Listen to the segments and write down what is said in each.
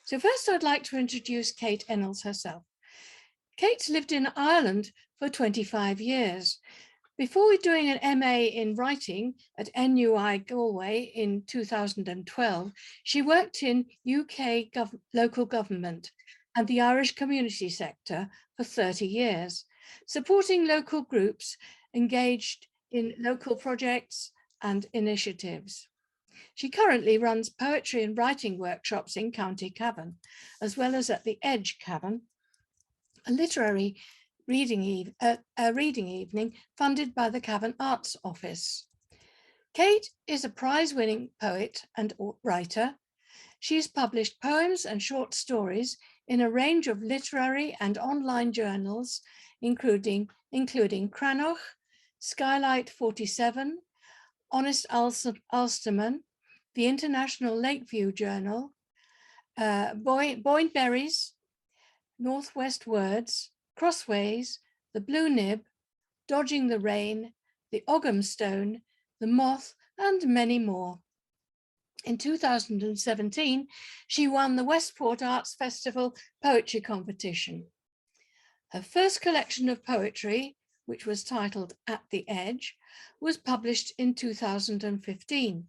So first I'd like to introduce Kate Ennals herself. Kate's lived in Ireland for 25 years. Before doing an MA in writing at NUI Galway in 2012, she worked in UK local government and the Irish community sector for 30 years, supporting local groups engaged in local projects and initiatives. She currently runs poetry and writing workshops in County Cavan, as well as at the Edge Cavan, a literary reading evening funded by the Cavan Arts Office. Kate is a prize-winning poet and writer. She's published poems and short stories in a range of literary and online journals, including Cranach, Skylight 47, Honest Ulsterman, the International Lakeview Journal, Boyneberries, Northwest Words, Crossways, The Blue Nib, Dodging the Rain, The Ogham Stone, The Moth, and many more. In 2017, she won the Westport Arts Festival Poetry Competition. Her first collection of poetry, which was titled At the Edge, was published in 2015.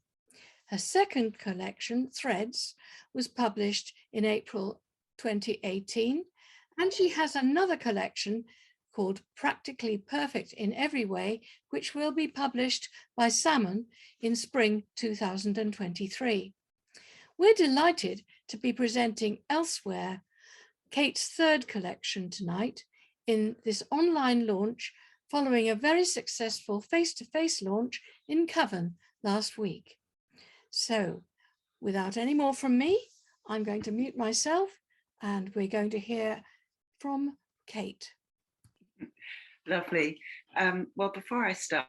Her second collection, Threads, was published in April 2018, and she has another collection called Practically Perfect in Every Way, which will be published by Salmon in spring 2023. We're delighted to be presenting Elsewhere, Kate's third collection tonight, in this online launch following a very successful face-to-face launch in Cavan last week. So, without any more from me, I'm going to mute myself and we're going to hear from Kate. Lovely. Well, before I start,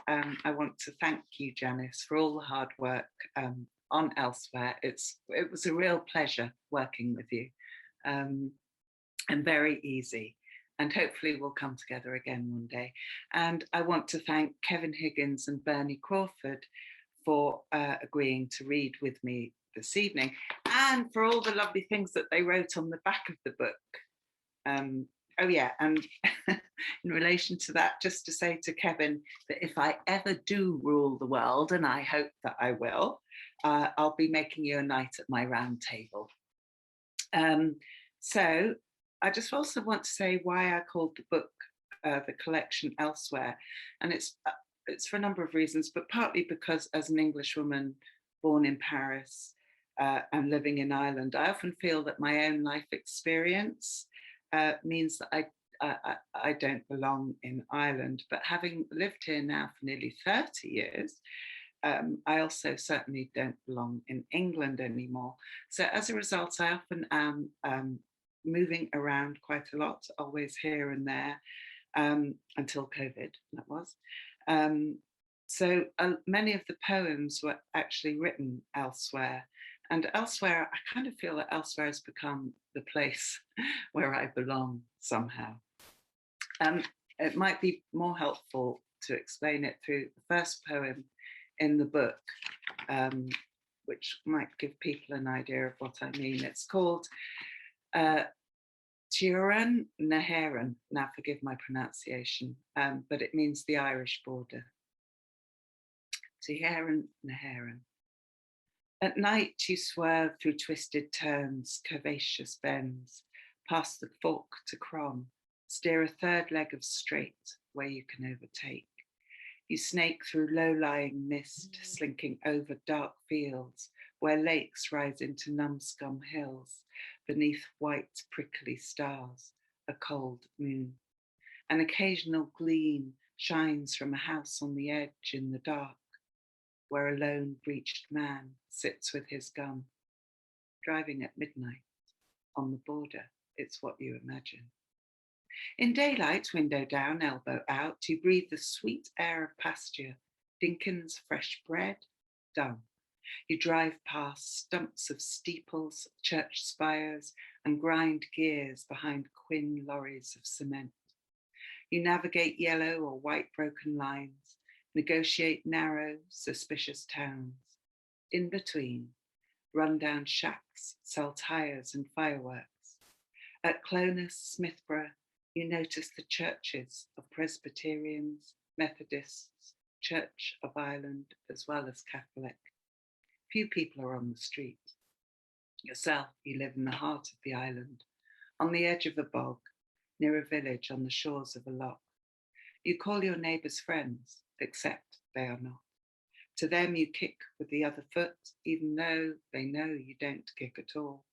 I want to thank you, Janice, for all the hard work on Elsewhere. It was a real pleasure working with you, and very easy. And hopefully we'll come together again one day. And I want to thank Kevin Higgins and Bernie Crawford for agreeing to read with me this evening, and for all the lovely things that they wrote on the back of the book. Oh yeah, and in relation to that, just to say to Kevin that if I ever do rule the world, and I hope that I will, I'll be making you a night at my round table. So I just also want to say why I called the book, the collection, Elsewhere. And it's for a number of reasons, but partly because as an English woman born in Paris and living in Ireland, I often feel that my own life experience means that I don't belong in Ireland. But having lived here now for nearly 30 years, I also certainly don't belong in England anymore. So as a result, I often am moving around quite a lot, always here and there, until COVID, that was. So many of the poems were actually written elsewhere. And elsewhere, I kind of feel that elsewhere has become the place where I belong somehow. It might be more helpful to explain it through the first poem in the book, which might give people an idea of what I mean. It's called Tíoran na hÉireann. Now forgive my pronunciation, but it means the Irish border. Tíoran na hÉireann. At night you swerve through twisted turns, curvaceous bends, past the fork to Crom, steer a third leg of straight where you can overtake. You snake through low-lying mist, slinking over dark fields where lakes rise into numbskull hills beneath white prickly stars, a cold moon. An occasional gleam shines from a house on the edge in the dark, where a lone breeched man sits with his gun, driving at midnight on the border. It's what you imagine. In daylight, window down, elbow out, you breathe the sweet air of pasture, Dinkins, fresh bread, dung. You drive past stumps of steeples, church spires, and grind gears behind Quinn lorries of cement. You navigate yellow or white broken lines, negotiate narrow, suspicious towns. In between, Rundown shacks sell tires and fireworks. At Clonus, Smithborough, you notice the churches of Presbyterians, Methodists, Church of Ireland, as well as Catholic. Few people are on the street. Yourself, you live in the heart of the island, on the edge of a bog, near a village on the shores of a loch. You call your neighbours friends, except they are not. To them you kick with the other foot, even though they know you don't kick at all.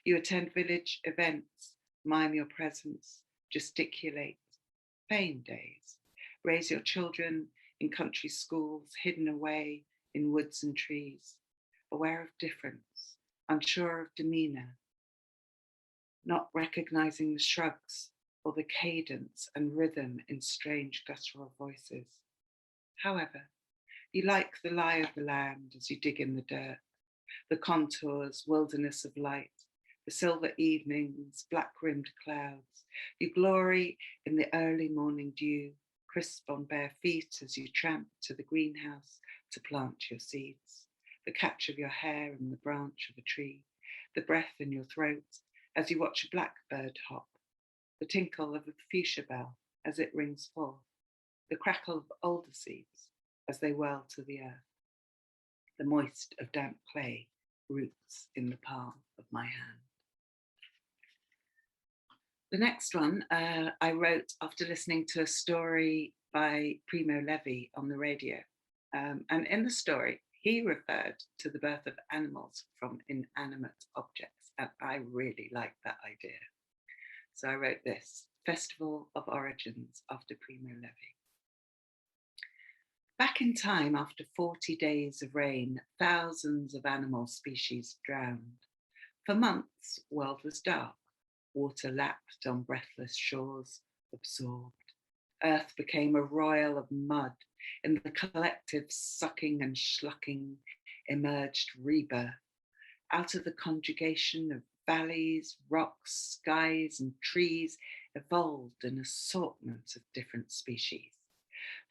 You attend village events, mime your presence, gesticulate, fame days, raise your children in country schools, hidden away in woods and trees, aware of difference, unsure of demeanour, not recognising the shrugs or the cadence and rhythm in strange guttural voices. However, you like the lie of the land as you dig in the dirt, the contours, wilderness of light, the silver evenings, black-rimmed clouds. You glory in the early morning dew, crisp on bare feet as you tramp to the greenhouse to plant your seeds, the catch of your hair in the branch of a tree, the breath in your throat as you watch a blackbird hop, the tinkle of a fuchsia bell as it rings forth, the crackle of alder seeds as they whirl to the earth, the moist of damp clay roots in the palm of my hand. The next one I wrote after listening to a story by Primo Levi on the radio. And in the story, he referred to the birth of animals from inanimate objects, and I really liked that idea. So I wrote this, Festival of Origins after Primo Levi. Back in time, after 40 days of rain, thousands of animal species drowned. For months, world was dark. Water lapped on breathless shores, absorbed. Earth became a royal of mud. In the collective sucking and schlucking emerged rebirth. Out of the conjugation of valleys, rocks, skies, and trees evolved an assortment of different species.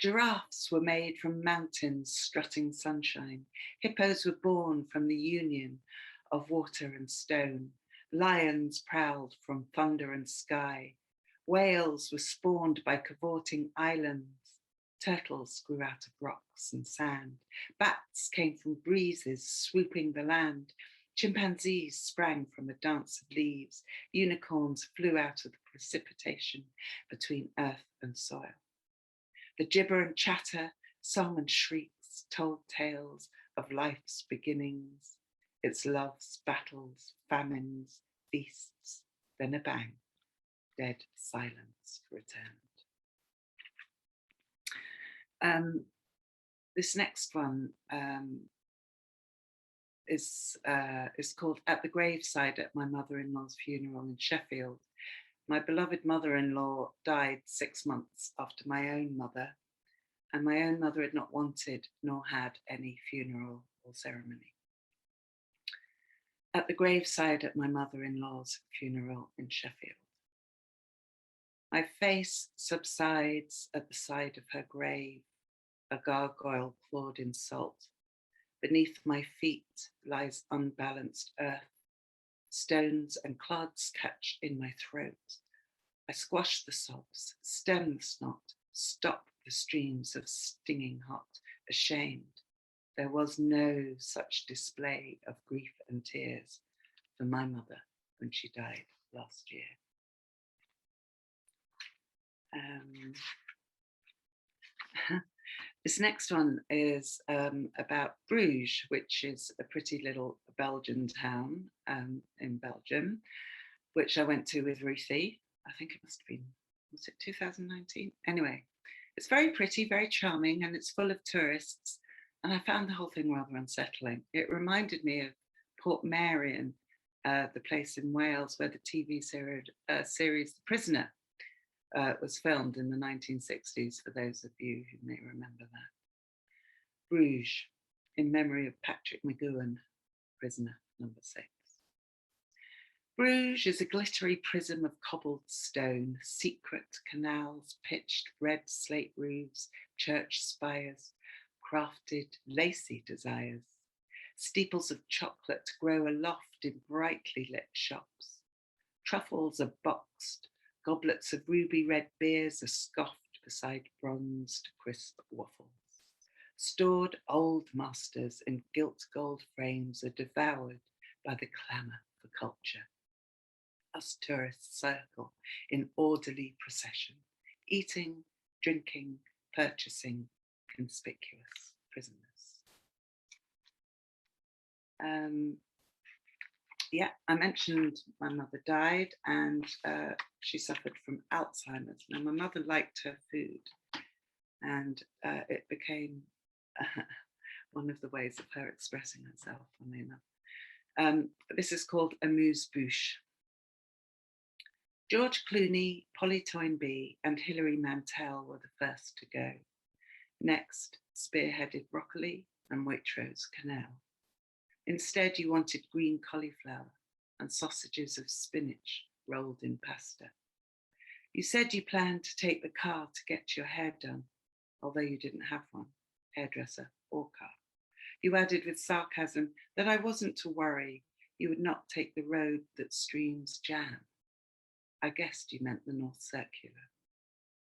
Giraffes were made from mountains strutting sunshine. Hippos were born from the union of water and stone. Lions prowled from thunder and sky. Whales were spawned by cavorting islands. Turtles grew out of rocks and sand. Bats came from breezes swooping the land. Chimpanzees sprang from a dance of leaves. Unicorns flew out of the precipitation between earth and soil. The gibber and chatter, song and shrieks told tales of life's beginnings, its loves, battles, famines, feasts, then a bang, dead silence returned. This next one is called At the Graveside at My Mother-in-law's Funeral in Sheffield. My beloved mother-in-law died 6 months after my own mother, and my own mother had not wanted nor had any funeral or ceremony. At the graveside at my mother-in-law's funeral in Sheffield. My face subsides at the side of her grave, a gargoyle clawed in salt. Beneath my feet lies unbalanced earth. Stones and clods catch in my throat. I squash the sobs, stem the snot, stop the streams of stinging hot, ashamed. There was no such display of grief and tears for my mother when she died last year. This next one is about Bruges, which is a pretty little Belgian town in Belgium, which I went to with Ruthie. I think it must have been, was it 2019? Anyway, it's very pretty, very charming, and it's full of tourists. And I found the whole thing rather unsettling. It reminded me of Portmeirion, the place in Wales where the TV series The Prisoner was filmed in the 1960s, for those of you who may remember that. Bruges, in memory of Patrick McGowan, Prisoner number 6. Bruges is a glittery prism of cobbled stone, secret canals, pitched red slate roofs, church spires, crafted lacy desires. Steeples of chocolate grow aloft in brightly lit shops. Truffles are boxed, goblets of ruby red beers are scoffed beside bronzed crisp waffles. Stored old masters in gilt gold frames are devoured by the clamour for culture. Us tourists circle in orderly procession, eating, drinking, purchasing, conspicuous prisoners. I mentioned my mother died and she suffered from Alzheimer's. Now, my mother liked her food, and it became one of the ways of her expressing herself, funnily enough. This is called amuse-bouche. George Clooney, Polly Toynbee, and Hilary Mantel were the first to go. Next, spearheaded broccoli and Waitrose Canal. Instead, you wanted green cauliflower and sausages of spinach rolled in pasta. You said you planned to take the car to get your hair done, although you didn't have one, hairdresser or car. You added with sarcasm that I wasn't to worry, you would not take the road that streams jam. I guessed you meant the North Circular.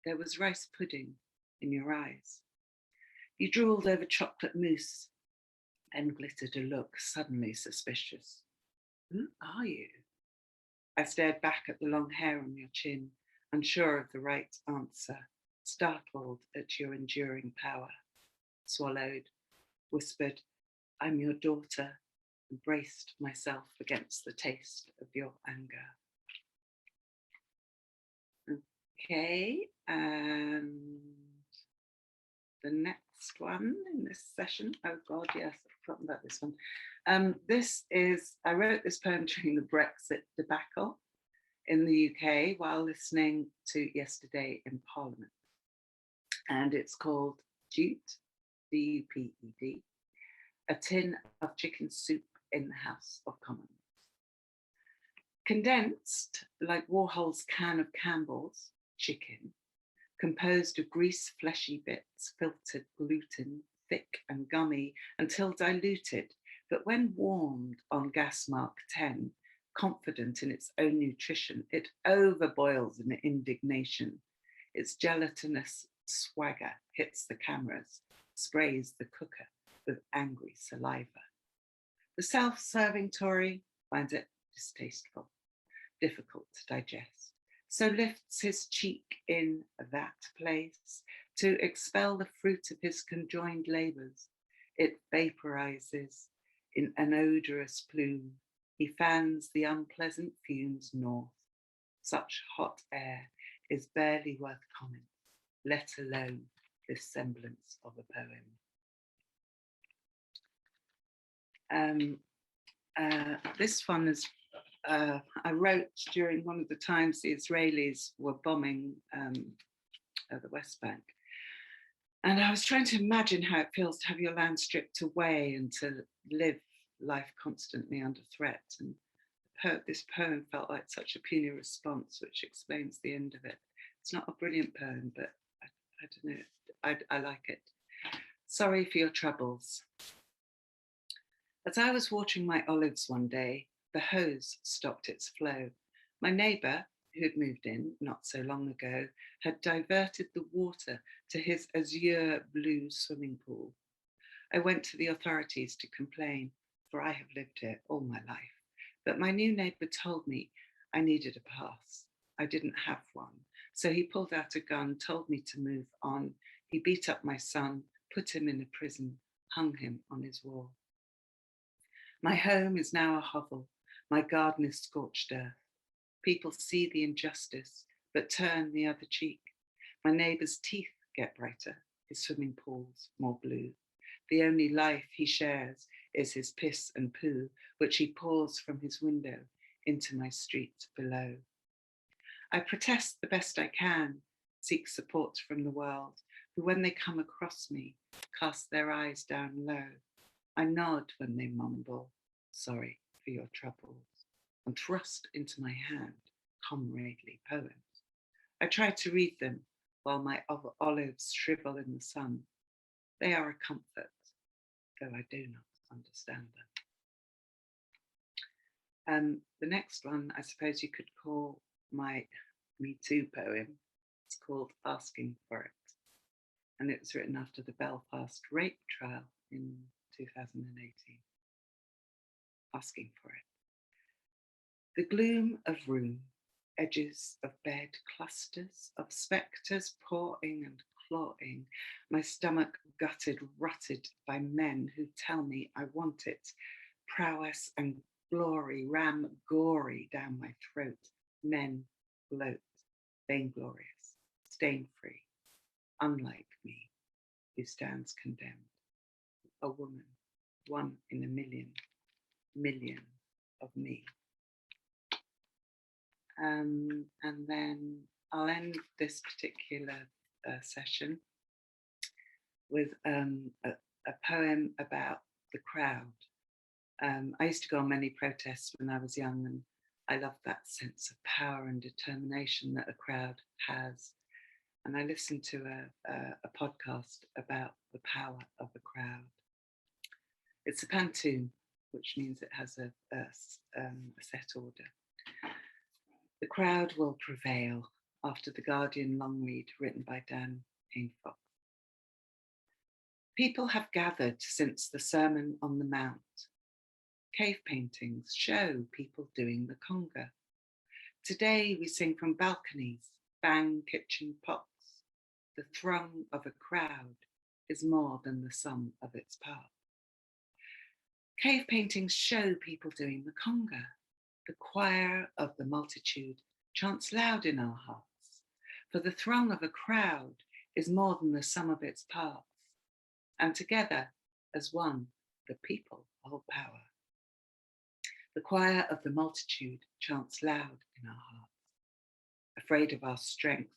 There was rice pudding in your eyes. You drooled over chocolate mousse and glittered a look suddenly suspicious. Who are you? I stared back at the long hair on your chin, unsure of the right answer, startled at your enduring power. Swallowed, whispered, I'm your daughter, and braced myself against the taste of your anger. Okay, and the next one in this session, oh God, yes, I've forgotten about this one. I wrote this poem during the Brexit debacle in the UK while listening to Yesterday in Parliament. And it's called Jute, D-U-P-E-D, a tin of chicken soup in the House of Commons. Condensed, like Warhol's can of Campbell's chicken, composed of grease fleshy bits, filtered gluten, thick and gummy until diluted, but when warmed on gas mark 10, confident in its own nutrition, it overboils in indignation. Its gelatinous swagger hits the cameras, sprays the cooker with angry saliva. The self-serving Tory finds it distasteful, difficult to digest, so lifts his cheek in that place to expel the fruit of his conjoined labours. It vaporizes in an odorous plume. He fans the unpleasant fumes north. Such hot air is barely worth comment, let alone this semblance of a poem. This one is I wrote during one of the times the Israelis were bombing the West Bank. And I was trying to imagine how it feels to have your land stripped away and to live life constantly under threat. And this poem felt like such a puny response, which explains the end of it. It's not a brilliant poem, but I don't know, I like it. Sorry for your troubles. As I was watering my olives one day, the hose stopped its flow. My neighbour, who had moved in not so long ago, had diverted the water to his azure blue swimming pool. I went to the authorities to complain, for I have lived here all my life. But my new neighbour told me I needed a pass. I didn't have one. So he pulled out a gun, told me to move on. He beat up my son, put him in a prison, hung him on his wall. My home is now a hovel. My garden is scorched earth. People see the injustice, but turn the other cheek. My neighbour's teeth get brighter, his swimming pools more blue. The only life he shares is his piss and poo, which he pours from his window into my street below. I protest the best I can, seek support from the world, who when they come across me, cast their eyes down low. I nod when they mumble, sorry for your troubles, and thrust into my hand comradely poems. I try to read them while my olives shrivel in the sun. They are a comfort, though I do not understand them. The next one, I suppose you could call my Me Too poem. It's called Asking for It. And it was written after the Belfast rape trial in 2018. Asking for it. The gloom of room, edges of bed, clusters of spectres pawing and clawing, my stomach gutted, rutted by men who tell me I want it. Prowess and glory ram gory down my throat. Men gloat, vainglorious, stain-free, unlike me, who stands condemned. A woman, one in a million of me. And then I'll end this particular session with a poem about the crowd. I used to go on many protests when I was young, and I loved that sense of power and determination that a crowd has. And I listened to a podcast about the power of a crowd. It's a pantoum, which means it has a set order. The crowd will prevail, after the Guardian long read written by Dan Hainfox. People have gathered since the Sermon on the Mount. Cave paintings show people doing the conga. Today we sing from balconies, bang kitchen pots. The throng of a crowd is more than the sum of its parts. Cave paintings show people doing the conga. The choir of the multitude chants loud in our hearts, for the throng of a crowd is more than the sum of its parts, and together, as one, the people hold power. The choir of the multitude chants loud in our hearts. Afraid of our strength,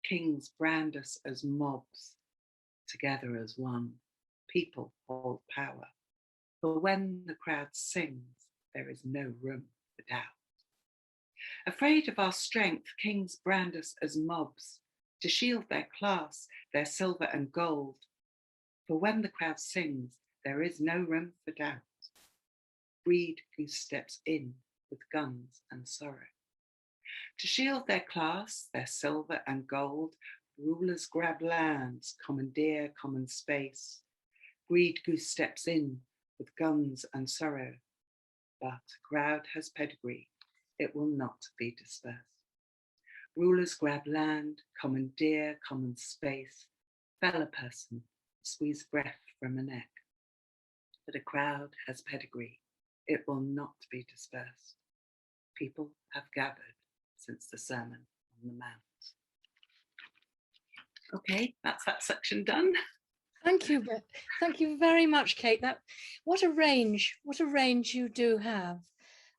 kings brand us as mobs, together as one, people hold power. For when the crowd sings, there is no room for doubt. Afraid of our strength, kings brand us as mobs, to shield their class, their silver and gold. For when the crowd sings, there is no room for doubt. Greed who steps in with guns and sorrow. To shield their class, their silver and gold, rulers grab lands, commandeer common space. Greed goose steps in with guns and sorrow. But crowd has pedigree, it will not be dispersed. Rulers grab land, commandeer common space, fell a person, squeeze breath from a neck. But a crowd has pedigree, it will not be dispersed. People have gathered since the Sermon on the Mount. Okay, that's that section done. Thank you very much, Kate. What a range you do have.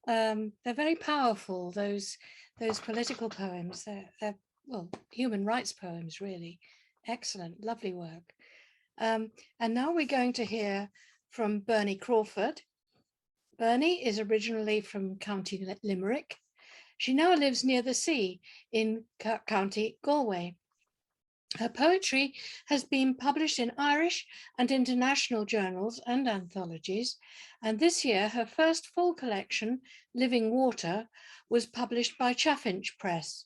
They're very powerful, those political poems. They're well, human rights poems, really. Excellent, lovely work. And now we're going to hear from Bernie Crawford. Bernie is originally from County Limerick. She now lives near the sea in County Galway. Her poetry has been published in Irish and international journals and anthologies, and this year her first full collection, Living Water, was published by Chaffinch Press.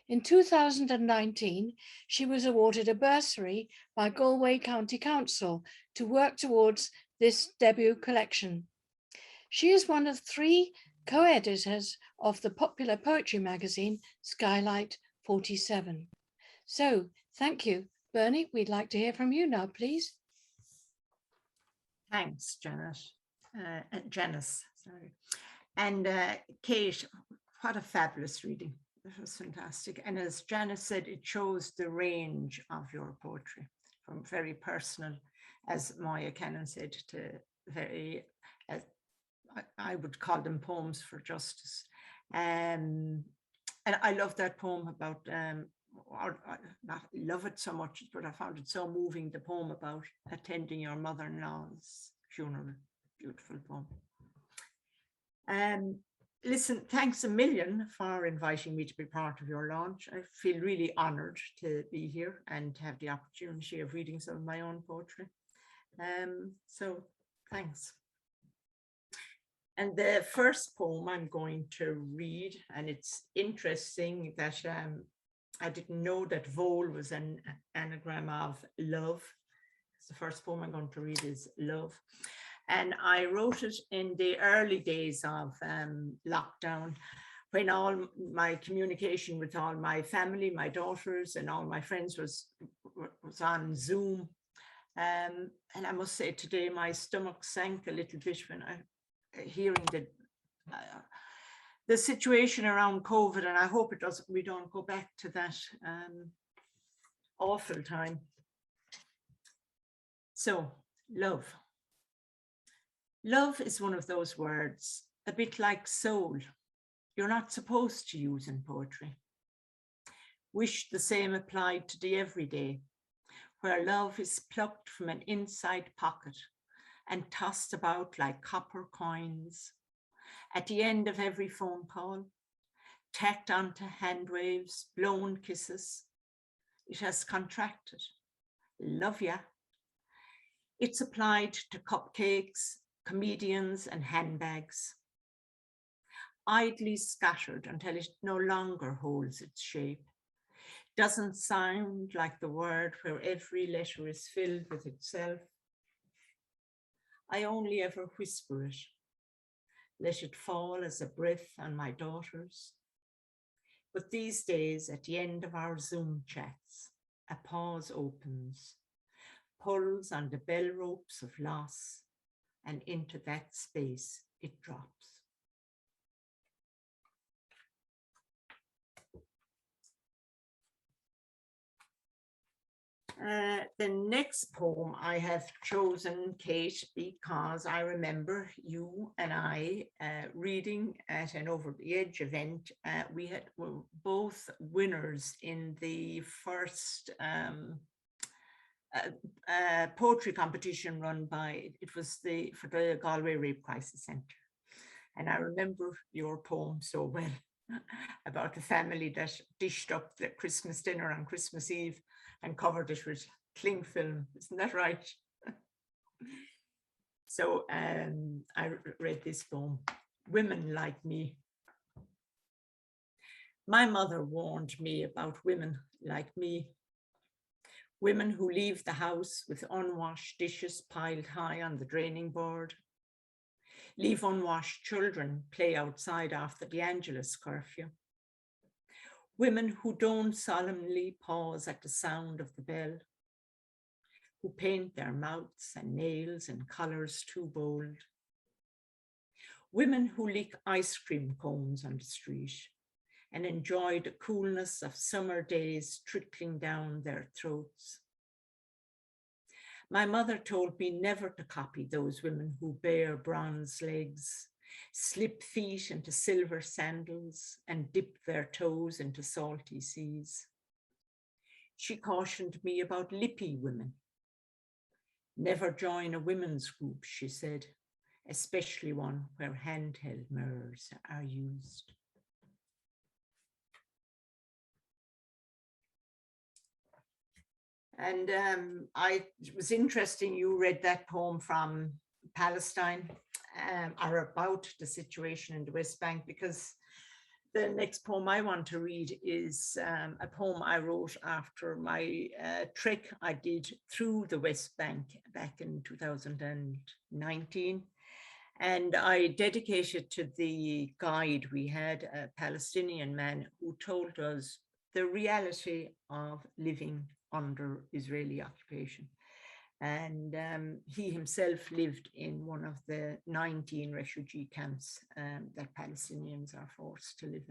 In 2019, she was awarded a bursary by Galway County Council to work towards this debut collection. She is one of 3 co-editors of the popular poetry magazine Skylight 47. So, thank you. Bernie, we'd like to hear from you now, please. Thanks, Janice, sorry. And Kate, what a fabulous reading. It was fantastic. And as Janice said, it shows the range of your poetry, from very personal, as Maya Cannon said, to very, I would call them poems for justice. And I love that poem about, or not love it so much, but I found it so moving, the poem about attending your mother-in-law's funeral. Beautiful poem. Listen, thanks a million for inviting me to be part of your launch. I feel really honoured to be here and to have the opportunity of reading some of my own poetry. So Thanks. And the first poem I'm going to read, and it's interesting that I didn't know that VOLE was an anagram of love. The first poem I'm going to read is Love. And I wrote it in the early days of lockdown, when all my communication with all my family, my daughters and all my friends was on Zoom. And I must say today, my stomach sank a little bit when I hearing the situation around COVID, and I hope we don't go back to that awful time. So, love. Love is one of those words, a bit like soul, you're not supposed to use in poetry. Wish the same applied to the everyday, where love is plucked from an inside pocket and tossed about like copper coins. At the end of every phone call, tacked onto hand waves, blown kisses, it has contracted. Love ya. It's applied to cupcakes, comedians, and handbags. Idly scattered until it no longer holds its shape. Doesn't sound like the word where every letter is filled with itself. I only ever whisper it. Let it fall as a breath on my daughters. But these days, at the end of our Zoom chats, a pause opens, pulls on the bell ropes of loss, and into that space it drops. The next poem I have chosen, Kate, because I remember you and I reading at an Over the Edge event. Were both winners in the first poetry competition run by, it was for the Galway Rape Crisis Centre. And I remember your poem so well about the family that dished up the Christmas dinner on Christmas Eve and covered it with cling film. Isn't that right? So I read this poem, Women Like Me. My mother warned me about women like me. Women who leave the house with unwashed dishes piled high on the draining board. Leave unwashed children play outside after the Angelus curfew. Women who don't solemnly pause at the sound of the bell, who paint their mouths and nails in colors too bold. Women who lick ice cream cones on the street and enjoy the coolness of summer days trickling down their throats. My mother told me never to copy those women who bear bronze legs, slip feet into silver sandals, and dip their toes into salty seas. She cautioned me about lippy women. Never join a women's group, she said, especially one where handheld mirrors are used. And it was interesting you read that poem from Palestine, or about the situation in the West Bank, because the next poem I want to read is a poem I wrote after my trek I did through the West Bank back in 2019. And I dedicated to the guide we had, a Palestinian man who told us the reality of living under Israeli occupation. And he himself lived in one of the 19 refugee camps that Palestinians are forced to live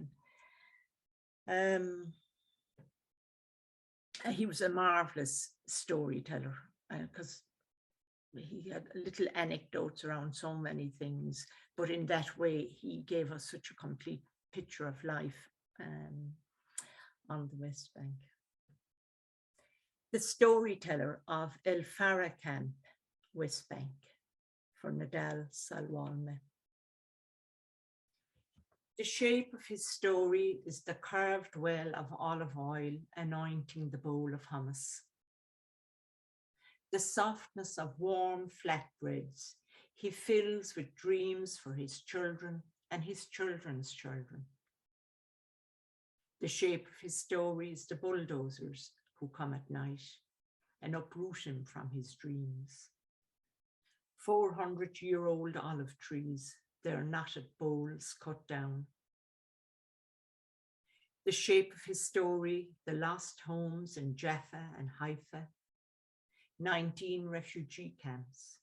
in. He was a marvelous storyteller because he had little anecdotes around so many things, but in that way, he gave us such a complete picture of life on the West Bank. The storyteller of El Farah Camp, West Bank, for Nadal Salwalme. The shape of his story is the carved well of olive oil anointing the bowl of hummus. The softness of warm flatbreads he fills with dreams for his children and his children's children. The shape of his story is the bulldozers who come at night and uproot him from his dreams. 400-year-old olive trees, their knotted boles cut down. The shape of his story, the lost homes in Jaffa and Haifa, 19 refugee camps.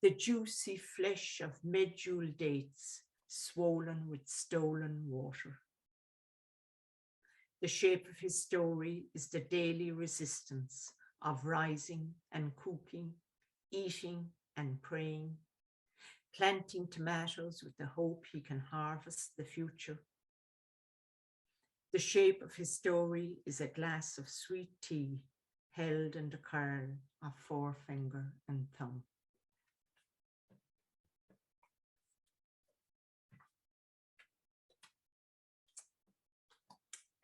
The juicy flesh of medjool dates, swollen with stolen water. The shape of his story is the daily resistance of rising and cooking, eating and praying, planting tomatoes with the hope he can harvest the future. The shape of his story is a glass of sweet tea held in the curl of forefinger and thumb.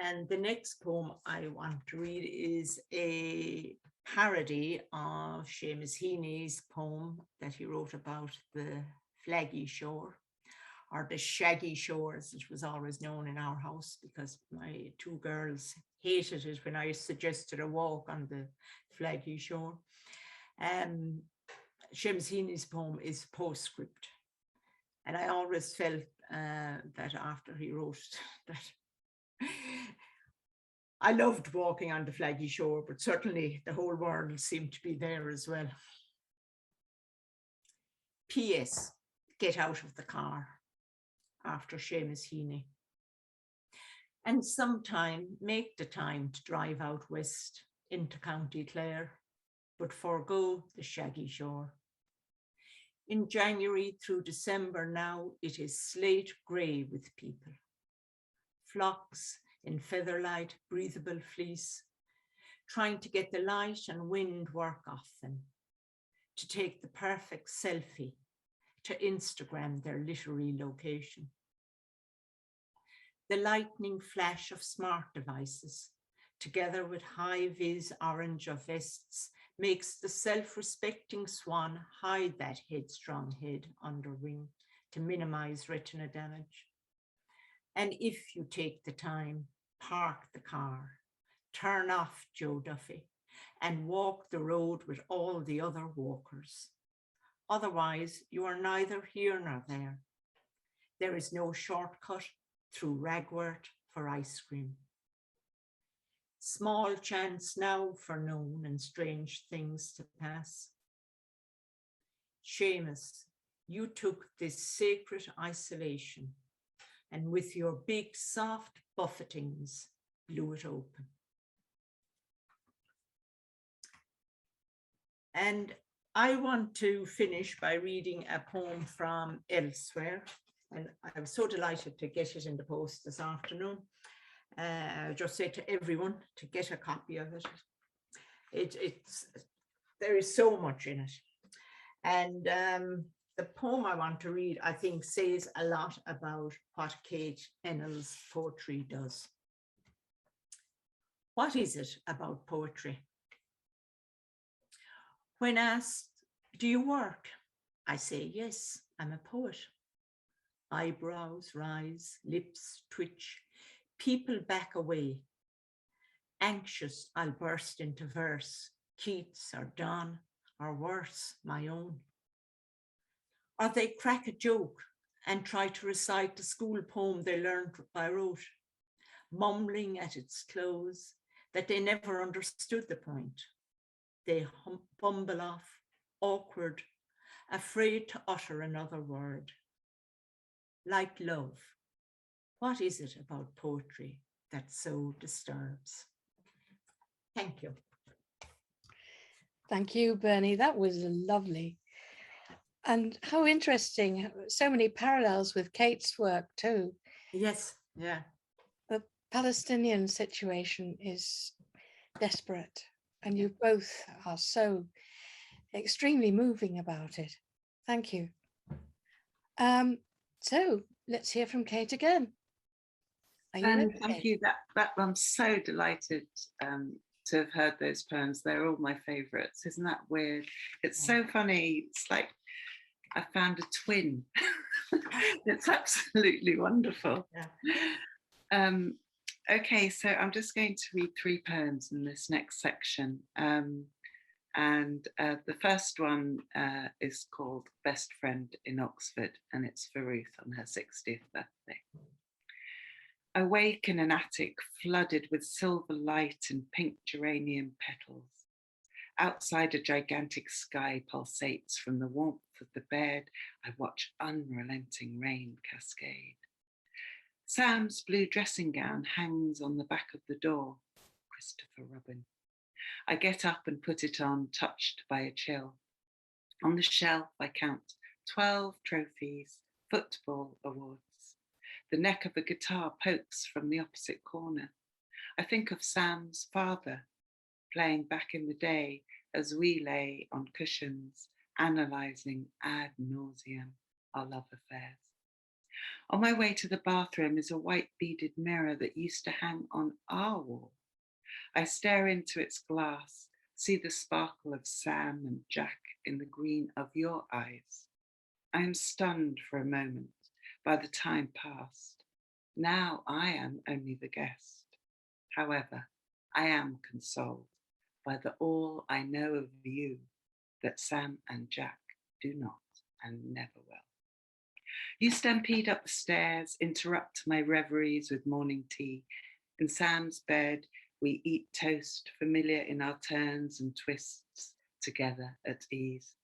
And the next poem I want to read is a parody of Seamus Heaney's poem that he wrote about the flaggy shore, or the shaggy shore as it was always known in our house, because my two girls hated it when I suggested a walk on the flaggy shore. Seamus Heaney's poem is Postscript. And I always felt that after he wrote that, I loved walking on the flaggy shore, but certainly the whole world seemed to be there as well. P.S. Get out of the car, after Seamus Heaney. And sometime make the time to drive out west into County Clare, but forego the shaggy shore. In January through December now, it is slate grey with people. Flocks in featherlight, breathable fleece, trying to get the light and wind work off them, to take the perfect selfie, to Instagram their literary location. The lightning flash of smart devices, together with high-vis orange of vests, makes the self-respecting swan hide that headstrong head under wing to minimize retina damage. And if you take the time, park the car, turn off Joe Duffy, and walk the road with all the other walkers. Otherwise, you are neither here nor there. There is no shortcut through ragwort for ice cream. Small chance now for known and strange things to pass. Seamus, you took this sacred isolation and with your big soft buffetings blew it open. And I want to finish by reading a poem from Elsewhere. And I was so delighted to get it in the post this afternoon. I just say to everyone to get a copy of it. There is so much in it. And the poem I want to read, I think, says a lot about what Kate Ennals' poetry does. What is it about poetry? When asked, do you work? I say, yes, I'm a poet. Eyebrows rise, lips twitch, people back away. Anxious, I'll burst into verse, Keats or Donne, or worse, my own. Or they crack a joke and try to recite the school poem they learned by rote, mumbling at its close that they never understood the point. They fumble off, awkward, afraid to utter another word. Like love, what is it about poetry that so disturbs? Thank you. Thank you, Bernie. That was lovely. And how interesting, so many parallels with Kate's work too. Yes, yeah. The Palestinian situation is desperate, and you both are so extremely moving about it. Thank you. So let's hear from Kate again. Are you ready, Thank Kate? you. That I'm so delighted to have heard those poems. They're all my favourites. Isn't that weird? It's so funny. It's like I found a twin. It's absolutely wonderful. Yeah. Okay, so I'm just going to read 3 poems in this next section. And the first one is called Best Friend in Oxford, and it's for Ruth on her 60th birthday. Awake in an attic flooded with silver light and pink geranium petals. Outside, a gigantic sky pulsates. From the warmth of the bed, I watch unrelenting rain cascade. Sam's blue dressing gown hangs on the back of the door. Christopher Robin. I get up and put it on, touched by a chill. On the shelf, I count 12 trophies, football awards. The neck of a guitar pokes from the opposite corner. I think of Sam's father playing back in the day as we lay on cushions, analysing ad nauseum our love affairs. On my way to the bathroom is a white beaded mirror that used to hang on our wall. I stare into its glass, see the sparkle of Sam and Jack in the green of your eyes. I am stunned for a moment by the time past. Now I am only the guest. However, I am consoled by the all I know of you that Sam and Jack do not and never will. You stampede up the stairs, interrupt my reveries with morning tea. In Sam's bed, we eat toast, familiar in our turns and twists, together at ease.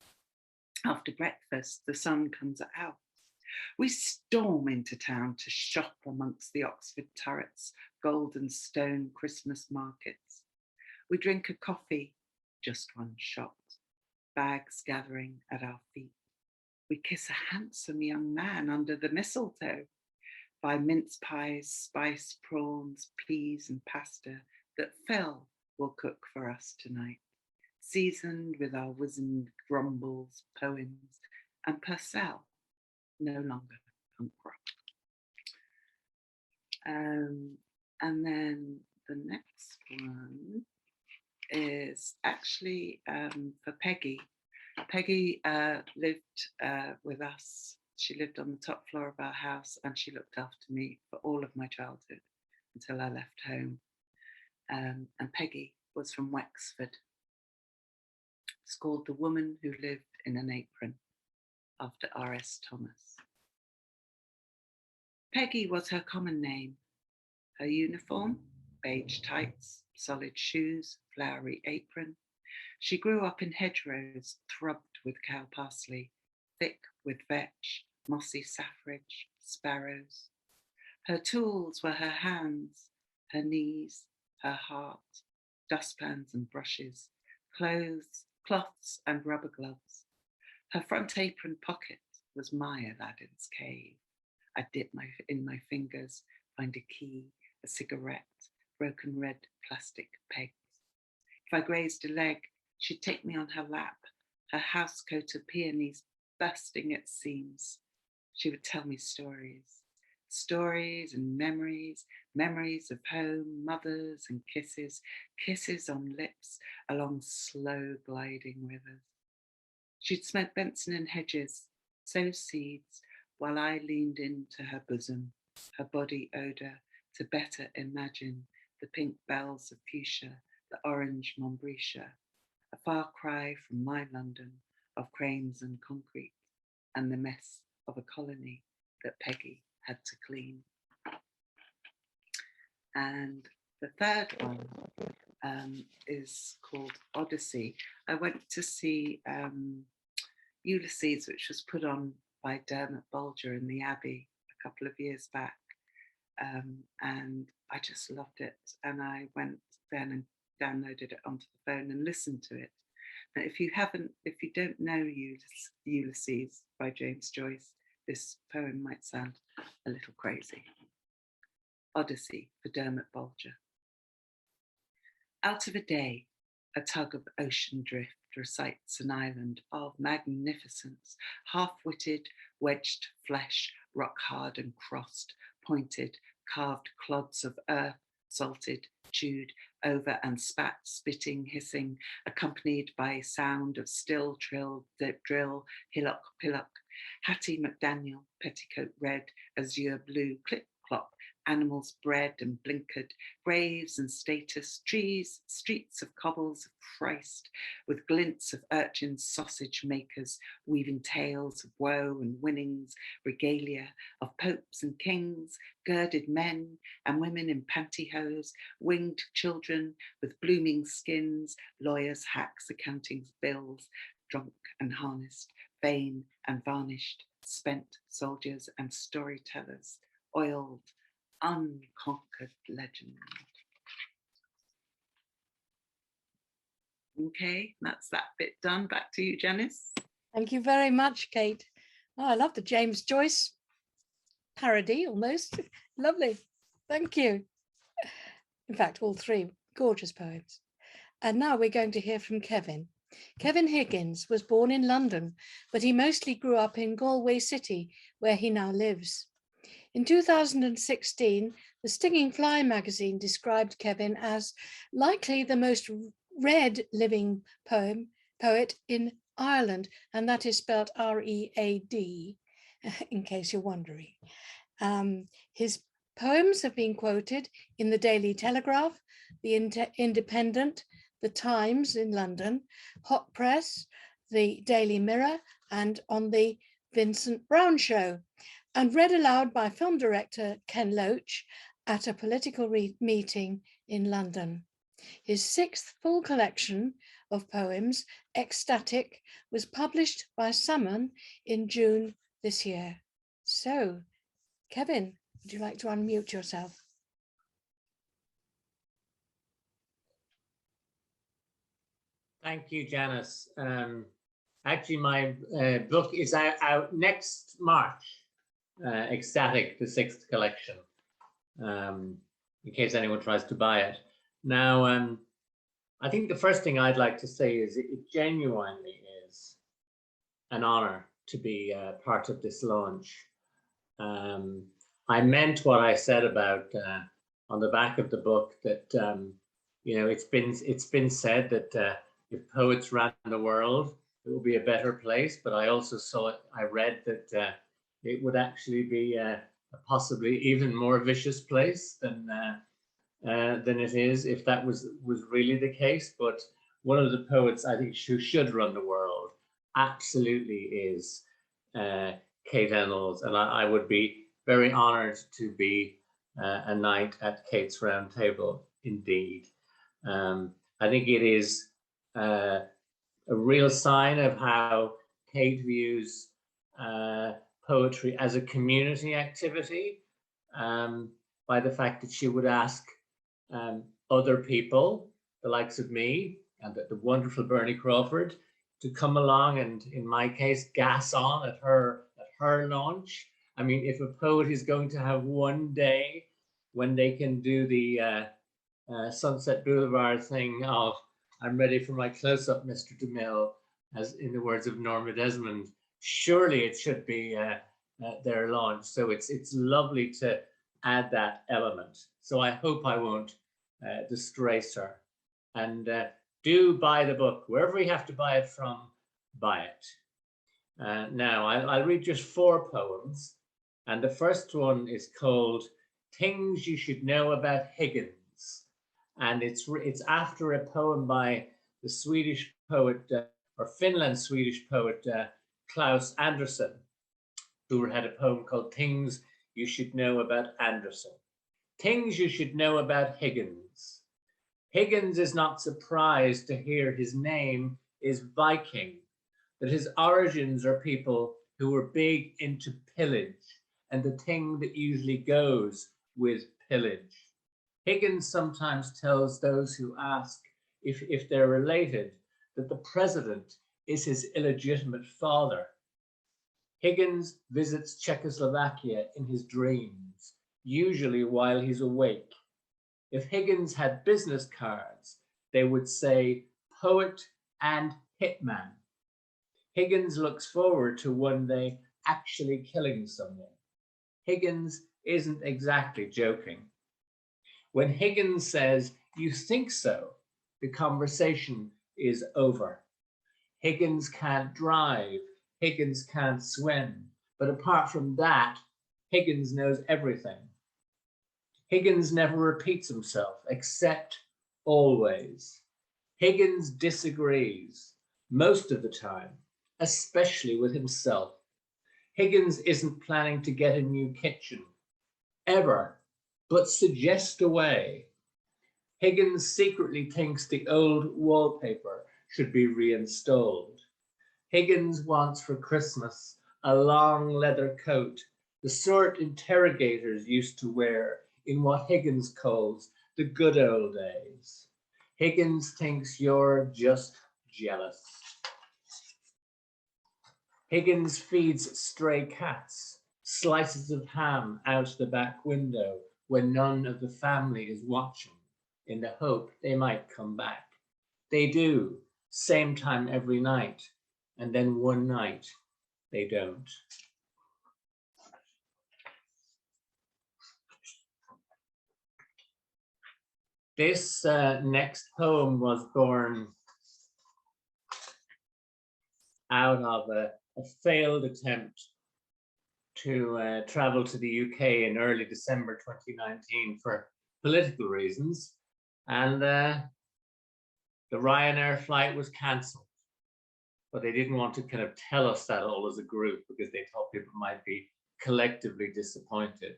After breakfast, the sun comes out. We storm into town to shop amongst the Oxford turrets, golden stone Christmas markets. We drink a coffee, just one shot, bags gathering at our feet. We kiss a handsome young man under the mistletoe, buy mince pies, spiced prawns, peas and pasta that Phil will cook for us tonight, seasoned with our wizened grumbles, poems, and Purcell, no longer punk rock. And then the next one is actually for Peggy. Peggy lived with us. She lived on the top floor of our house, and she looked after me for all of my childhood until I left home. And Peggy was from Wexford. It's called The Woman Who Lived in an Apron, after R.S. Thomas. Peggy was her common name. Her uniform, beige tights, solid shoes, flowery apron. She grew up in hedgerows thrubbed with cow parsley, thick with vetch, mossy saffrage, sparrows. Her tools were her hands, her knees, her heart, dustpans and brushes, clothes, cloths and rubber gloves. Her front apron pocket was my Aladdin's cave. I'd dip in my fingers, find a key, a cigarette, broken red plastic pegs. If I grazed a leg, she'd take me on her lap, her housecoat of peonies bursting at seams. She would tell me stories, stories and memories, memories of home, mothers and kisses, kisses on lips along slow gliding rivers. She'd smoke Benson and Hedges, sow seeds, while I leaned into her bosom, her body odour, to better imagine the pink bells of fuchsia, the orange Montbretia, a far cry from my London of cranes and concrete, and the mess of a colony that Peggy had to clean. And the third one is called Odyssey. I went to see Ulysses, which was put on by Dermot Bulger in the Abbey a couple of years back. And I just loved it. And I went then and downloaded it onto the phone and listened to it. Now, if you don't know Ulysses by James Joyce, this poem might sound a little crazy. Odyssey for Dermot Bulger. Out of a day, a tug of ocean drift recites an island of magnificence, half-witted, wedged flesh, rock-hard and crossed, pointed, carved clods of earth, salted, chewed, over and spat, spitting, hissing, accompanied by sound of still, trill, drill, hillock, pillock, Hattie McDaniel, petticoat red, azure blue, clip, clop, animals bred and blinkered, graves and status, trees, streets of cobbles of Christ, with glints of urchins, sausage makers, weaving tales of woe and winnings, regalia of popes and kings, girded men and women in pantyhose, winged children with blooming skins, lawyers, hacks, accounting bills, drunk and harnessed, vain and varnished, spent soldiers and storytellers, oiled, unconquered legend. Okay, that's that bit done. Back to you, Janice. Thank you very much, Kate. Oh, I love the James Joyce parody almost. Lovely. Thank you. In fact, all three gorgeous poems. And now we're going to hear from Kevin. Kevin Higgins was born in London, but he mostly grew up in Galway City, where he now lives. In 2016, the Stinging Fly magazine described Kevin as likely the most read living poet in Ireland, and that is spelled R-E-A-D, in case you're wondering. His poems have been quoted in the Daily Telegraph, the Independent, the Times in London, Hot Press, the Daily Mirror, and on the Vincent Browne Show, and read aloud by film director Ken Loach at a political meeting in London. His sixth full collection of poems, Ecstatic, was published by Salmon in June this year. So, Kevin, would you like to unmute yourself? Thank you, Janice. Actually, my book is out next March, Ecstatic, the sixth collection, in case anyone tries to buy it. Now, I think the first thing I'd like to say is it genuinely is an honor to be part of this launch. I meant what I said about on the back of the book that you know, it's been said that if poets ran the world, it would be a better place. But I also I read that it would actually be a possibly even more vicious place than it is, if that was really the case. But one of the poets I think who should run the world absolutely is Kate Ennals, and I would be very honored to be a knight at Kate's round table, indeed. I think it is a real sign of how Kate views poetry as a community activity, by the fact that she would ask other people, the likes of me and the wonderful Bernie Crawford, to come along and, in my case, gas on at her launch. I mean, if a poet is going to have one day when they can do the Sunset Boulevard thing of "I'm ready for my close-up, Mr. DeMille," as in the words of Norma Desmond, surely it should be their launch. So it's lovely to add that element. So I hope I won't disgrace her. And do buy the book. Wherever you have to buy it from, buy it. Now, I'll read just 4 poems. And the first one is called Things You Should Know About Higgins. And it's after a poem by the Swedish poet, or Finland Swedish poet, Klaus Anderson, who had a poem called Things You Should Know About Anderson. Things you should know about Higgins. Higgins is not surprised to hear his name is Viking, that his origins are people who were big into pillage and the thing that usually goes with pillage. Higgins sometimes tells those who ask if they're related that the president is his illegitimate father. Higgins visits Czechoslovakia in his dreams, usually while he's awake. If Higgins had business cards, they would say poet and hitman. Higgins looks forward to one day actually killing someone. Higgins isn't exactly joking. When Higgins says You think so. The conversation is over. Higgins can't drive. Higgins can't swim. But apart from that, Higgins knows everything. Higgins never repeats himself, except always. Higgins disagrees most of the time, especially with himself. Higgins isn't planning to get a new kitchen, ever, but suggest a way. Higgins secretly thinks the old wallpaper should be reinstalled. Higgins wants for Christmas a long leather coat, the sort interrogators used to wear in what Higgins calls the good old days. Higgins thinks you're just jealous. Higgins feeds stray cats slices of ham out the back window when none of the family is watching, in the hope they might come back. They do, same time every night, and then one night they don't. This next poem was born out of a failed attempt to travel to the UK in early December 2019 for political reasons. And the Ryanair flight was cancelled. But they didn't want to kind of tell us that all as a group because they thought people might be collectively disappointed.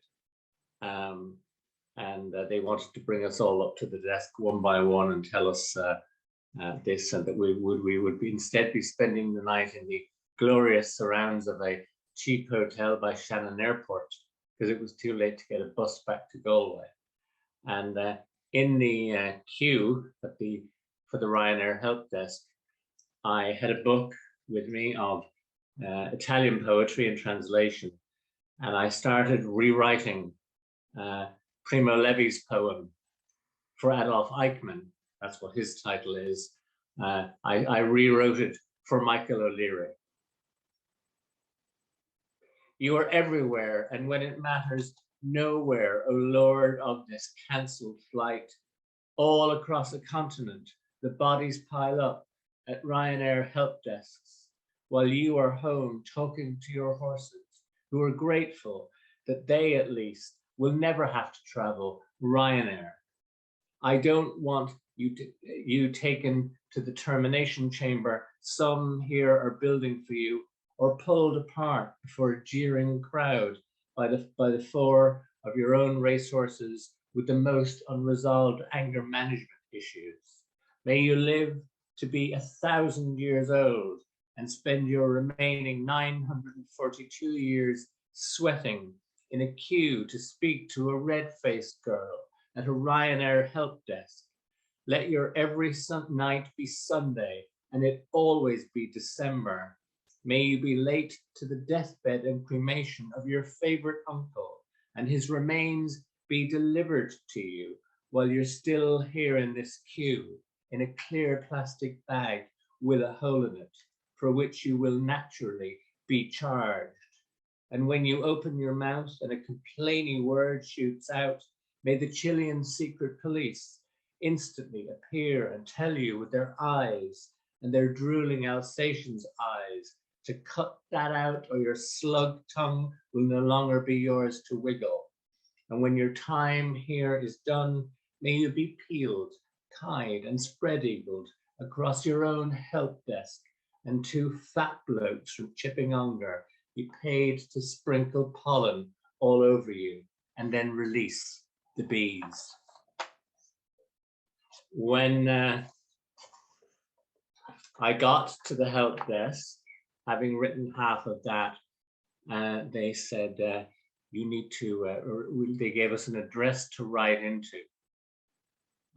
And they wanted to bring us all up to the desk one by one and tell us this, and that we would instead be spending the night in the glorious surrounds of a cheap hotel by Shannon Airport because it was too late to get a bus back to Galway. And in the queue for the Ryanair help desk, I had a book with me of Italian poetry and translation, and I started rewriting Primo Levi's poem for Adolf Eichmann. That's what his title is. I rewrote it for Michael O'Leary. You are everywhere, and when it matters, nowhere, O Lord of this cancelled flight. All across a continent, the bodies pile up at Ryanair help desks, while you are home talking to your horses, who are grateful that they at least will never have to travel Ryanair. I don't want you taken to the termination chamber some here are building for you, or pulled apart before a jeering crowd by the four of your own racehorses with the most unresolved anger management issues. May you live to be 1,000 years old and spend your remaining 942 years sweating in a queue to speak to a red-faced girl at a Ryanair help desk. Let your every night be Sunday and it always be December. May you be late to the deathbed and cremation of your favorite uncle and his remains be delivered to you while you're still here in this queue in a clear plastic bag with a hole in it, for which you will naturally be charged. And when you open your mouth and a complaining word shoots out, may the Chilean secret police instantly appear and tell you with their eyes and their drooling Alsatians' eyes to cut that out, or your slug tongue will no longer be yours to wiggle. And when your time here is done, may you be peeled, tied and spread-eagled across your own help desk, and two fat blokes from Chipping-Ongar be paid to sprinkle pollen all over you and then release the bees. When I got to the help desk, having written half of that, they said, you need to, they gave us an address to write into.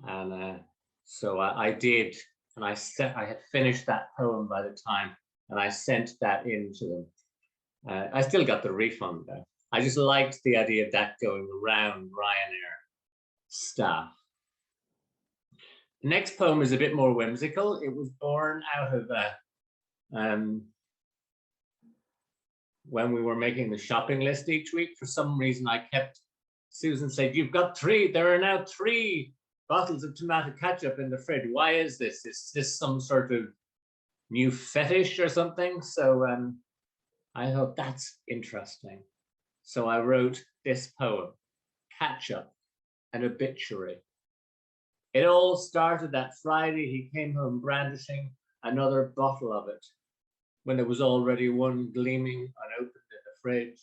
And so I did, and I had finished that poem by the time, and I sent that in to them. I still got the refund though. I just liked the idea of that going around Ryanair staff. The next poem is a bit more whimsical. It was born out of when we were making the shopping list each week. For some reason, Susan said, you've got 3, there are now 3 bottles of tomato ketchup in the fridge. Why is this? Is this some sort of new fetish or something? So I thought that's interesting. So I wrote this poem, Ketchup and Obituary. It all started that Friday he came home brandishing another bottle of it, when there was already one gleaming unopened in the fridge.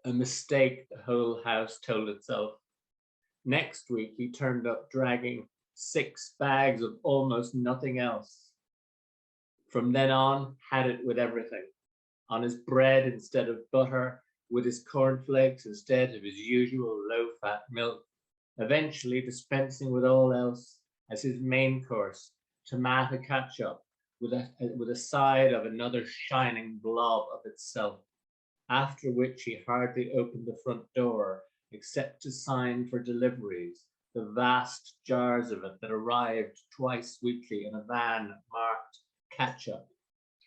A mistake, the whole house told itself. Next week he turned up dragging 6 bags of almost nothing else. From then on, had it with everything. On his bread instead of butter, with his cornflakes instead of his usual low-fat milk, eventually dispensing with all else as his main course, tomato ketchup, with a side of another shining blob of itself, after which he hardly opened the front door, except to sign for deliveries, the vast jars of it that arrived twice weekly in a van marked ketchup.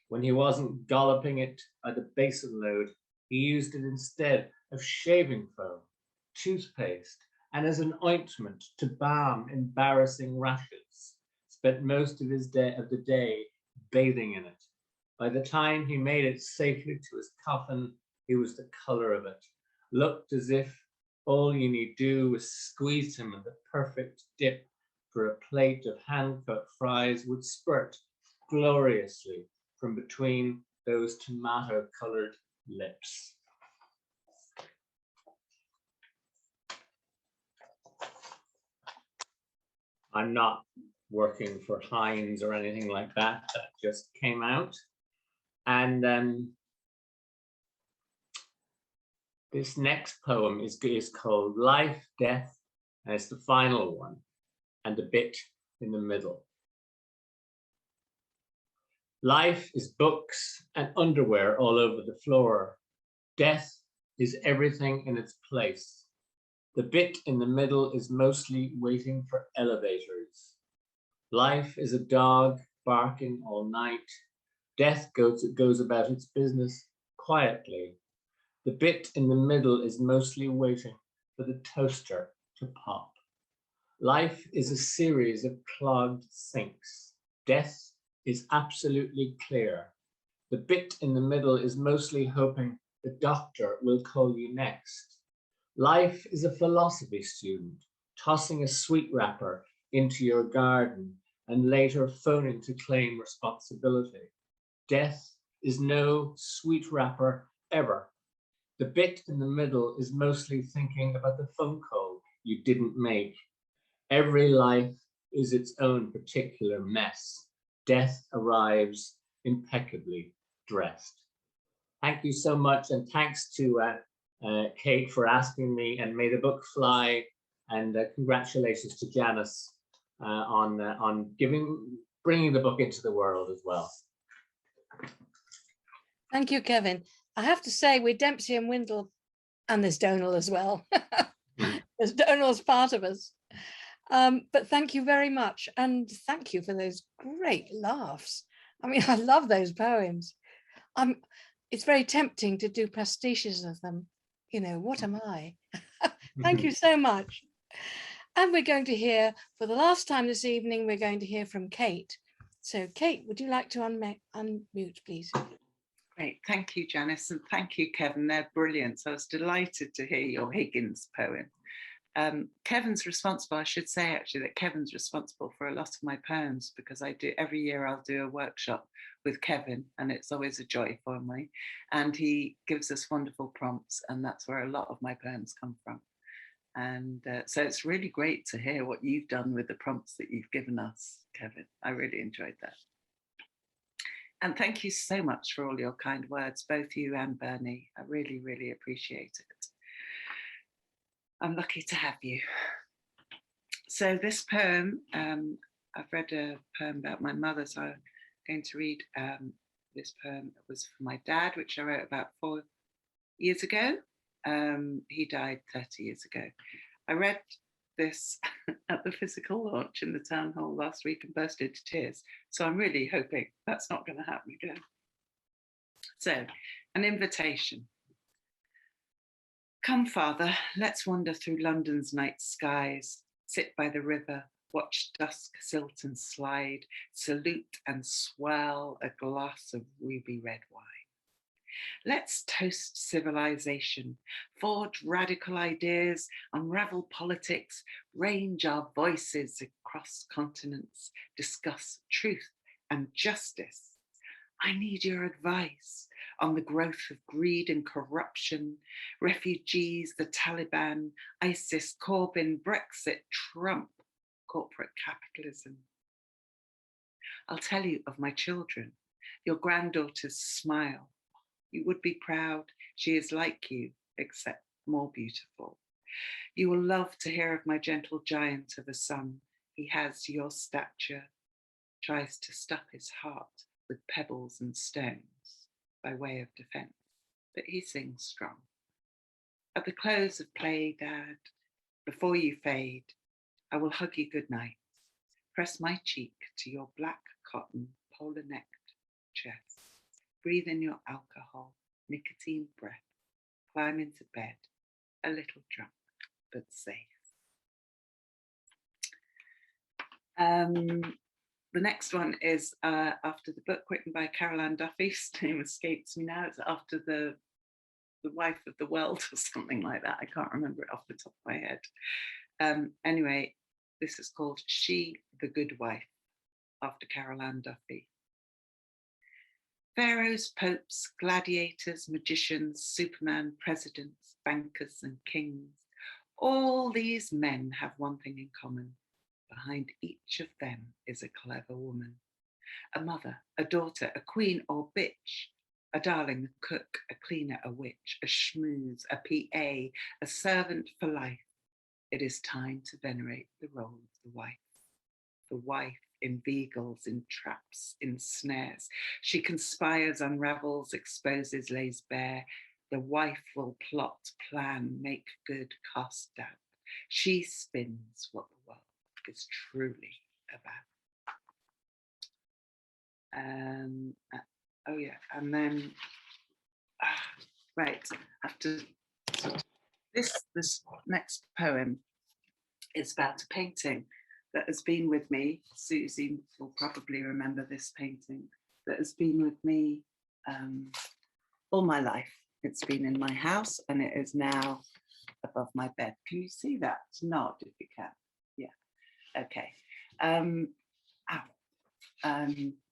When he wasn't galloping it by the basin load, he used it instead of shaving foam, toothpaste, and as an ointment to balm embarrassing rashes. Spent most of the day bathing in it. By the time he made it safely to his coffin, he was the color of it. Looked as if all you need do was squeeze him in the perfect dip for a plate of hand-cut fries would spurt gloriously from between those tomato-colored lips. I'm not working for Heinz or anything like that. That just came out. And this next poem is called Life, Death, and it's the final one, and the bit in the middle. Life is books and underwear all over the floor. Death is everything in its place. The bit in the middle is mostly waiting for elevators. Life is a dog barking all night. Death goes about its business quietly. The bit in the middle is mostly waiting for the toaster to pop. Life is a series of clogged sinks. Death is absolutely clear. The bit in the middle is mostly hoping the doctor will call you next. Life is a philosophy student, tossing a sweet wrapper into your garden and later phoning to claim responsibility. Death is no sweet wrapper ever. The bit in the middle is mostly thinking about the phone call you didn't make. Every life is its own particular mess. Death arrives impeccably dressed. Thank you so much, and thanks to Kate for asking me, and may the book fly, and congratulations to Janice on bringing the book into the world as well. Thank you, Kevin. I have to say, with Dempsey and Windle, and there's Donal as well. There's Donal's part of us. But thank you very much. And thank you for those great laughs. I mean, I love those poems. It's very tempting to do pastiches of them. You know, what am I? Thank you so much. And we're going to hear, for the last time this evening, we're going to hear from Kate. So Kate, would you like to unmute, please? Great, thank you, Janice, and thank you, Kevin. They're brilliant. So I was delighted to hear your Higgins poem. Kevin's responsible, I should say actually that Kevin's responsible for a lot of my poems, because every year I'll do a workshop with Kevin, and it's always a joy for me. And he gives us wonderful prompts, and that's where a lot of my poems come from. And so it's really great to hear what you've done with the prompts that you've given us, Kevin. I really enjoyed that. And thank you so much for all your kind words, both you and Bernie. I really, really appreciate it. I'm lucky to have you. So this poem, I've read a poem about my mother, so I'm going to read this poem. It was for my dad, which I wrote about 4 years ago. He died 30 years ago. I read this at the physical launch in the town hall last week and burst into tears. So I'm really hoping that's not going to happen again. So, an invitation. Come, Father, let's wander through London's night skies, sit by the river, watch dusk silt and slide, salute and swell a glass of ruby red wine. Let's toast civilization, forge radical ideas, unravel politics, range our voices across continents, discuss truth and justice. I need your advice on the growth of greed and corruption, refugees, the Taliban, ISIS, Corbyn, Brexit, Trump, corporate capitalism. I'll tell you of my children, your granddaughter's smile. You would be proud. She is like you, except more beautiful. You will love to hear of my gentle giant of a son. He has your stature, tries to stuff his heart with pebbles and stones by way of defense, but he sings strong. At the close of play, Dad, before you fade, I will hug you goodnight, press my cheek to your black cotton polar-necked chest, breathe in your alcohol, nicotine breath, climb into bed, a little drunk, but safe. The next one is after the book written by Caroline Duffy. His name escapes me now. It's after the wife of the world or something like that. I can't remember it off the top of my head. Anyway, this is called She, the Good Wife, after Caroline Duffy. Pharaohs, popes, gladiators, magicians, superman, presidents, bankers, and kings. All these men have one thing in common. Behind each of them is a clever woman. A mother, a daughter, a queen or bitch, a darling, a cook, a cleaner, a witch, a schmooze, a PA, a servant for life. It is time to venerate the role of the wife. The wife inveigles, entraps, ensnares. She conspires, unravels, exposes, lays bare. The wife will plot, plan, make good, cast doubt. She spins what the world is truly about. Oh yeah, and then right after this next poem is about a painting that has been with me. Susie will probably remember this painting that has been with me all my life. It's been in my house and it is now above my bed. Can you see that? Nod if you can. Yeah. Okay.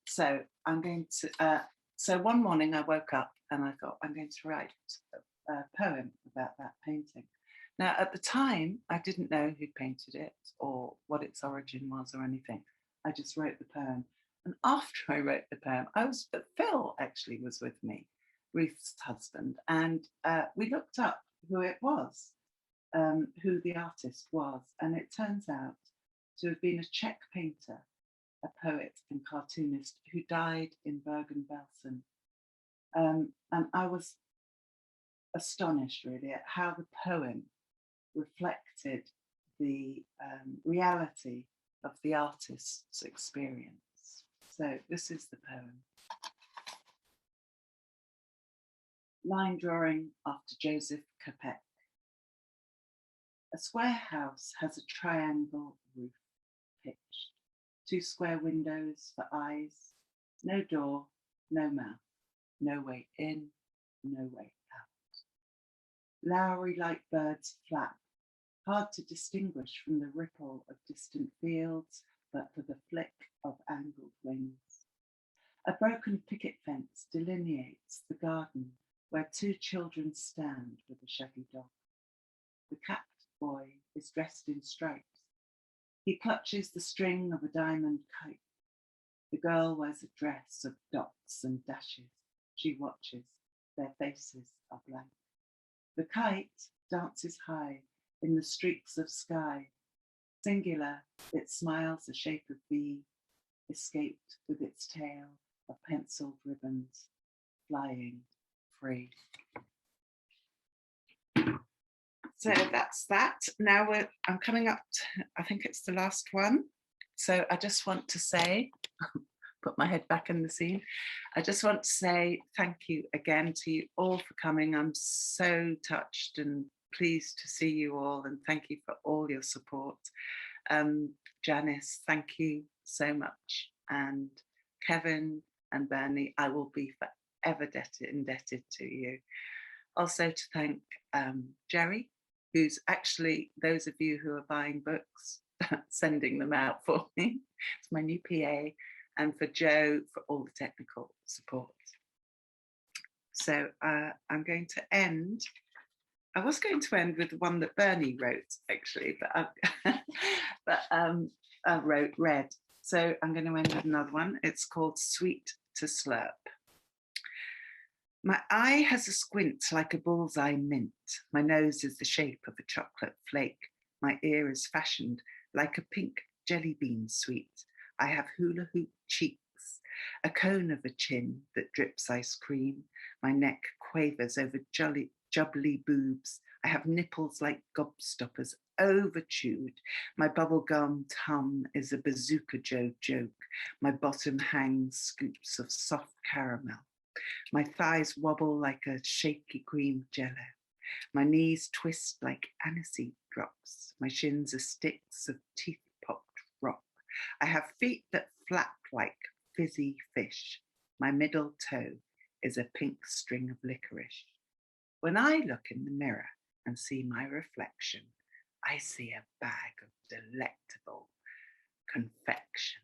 So I'm going to. So one morning I woke up and I thought I'm going to write a poem about that painting. Now, at the time, I didn't know who painted it or what its origin was or anything. I just wrote the poem. And after I wrote the poem, Phil actually was with me, Ruth's husband, and we looked up who it was, who the artist was. And it turns out to have been a Czech painter, a poet and cartoonist who died in Bergen-Belsen. And I was astonished really at how the poem reflected the reality of the artist's experience. So this is the poem. Line drawing after Joseph Capek. A square house has a triangle roof pitched, 2 square windows for eyes, no door, no mouth, no way in, no way out. Lowry-like birds flap, hard to distinguish from the ripple of distant fields, but for the flick of angled wings. A broken picket fence delineates the garden where 2 children stand with a shaggy dog. The capped boy is dressed in stripes. He clutches the string of a diamond kite. The girl wears a dress of dots and dashes. She watches. Their faces are blank. The kite dances high in the streaks of sky. Singular, it smiles a shape of V, escaped with its tail of penciled ribbons, flying free. So that's that. Now I'm coming up to, I think it's the last one. So I just want to say, put my head back in the scene. I just want to say thank you again to you all for coming. I'm so touched and pleased to see you all, and thank you for all your support. Janice, thank you so much. And Kevin and Bernie, I will be forever indebted to you. Also to thank Jerry, who's actually, those of you who are buying books, sending them out for me. It's my new PA. And for Joe for all the technical support. So I'm going to end. I was going to end with the one that Bernie wrote, actually, but I read. So I'm going to end with another one. It's called Sweet to Slurp. My eye has a squint like a bullseye mint. My nose is the shape of a chocolate flake. My ear is fashioned like a pink jelly bean sweet. I have hula hoop cheeks, a cone of a chin that drips ice cream. My neck quavers over jubbly boobs. I have nipples like gobstoppers, overchewed. My bubblegum tum is a Bazooka Joe joke. My bottom hangs scoops of soft caramel. My thighs wobble like a shaky cream jello. My knees twist like aniseed drops. My shins are sticks of teeth-popped rock. I have feet that flap like fizzy fish. My middle toe is a pink string of licorice. When I look in the mirror and see my reflection, I see a bag of delectable confection.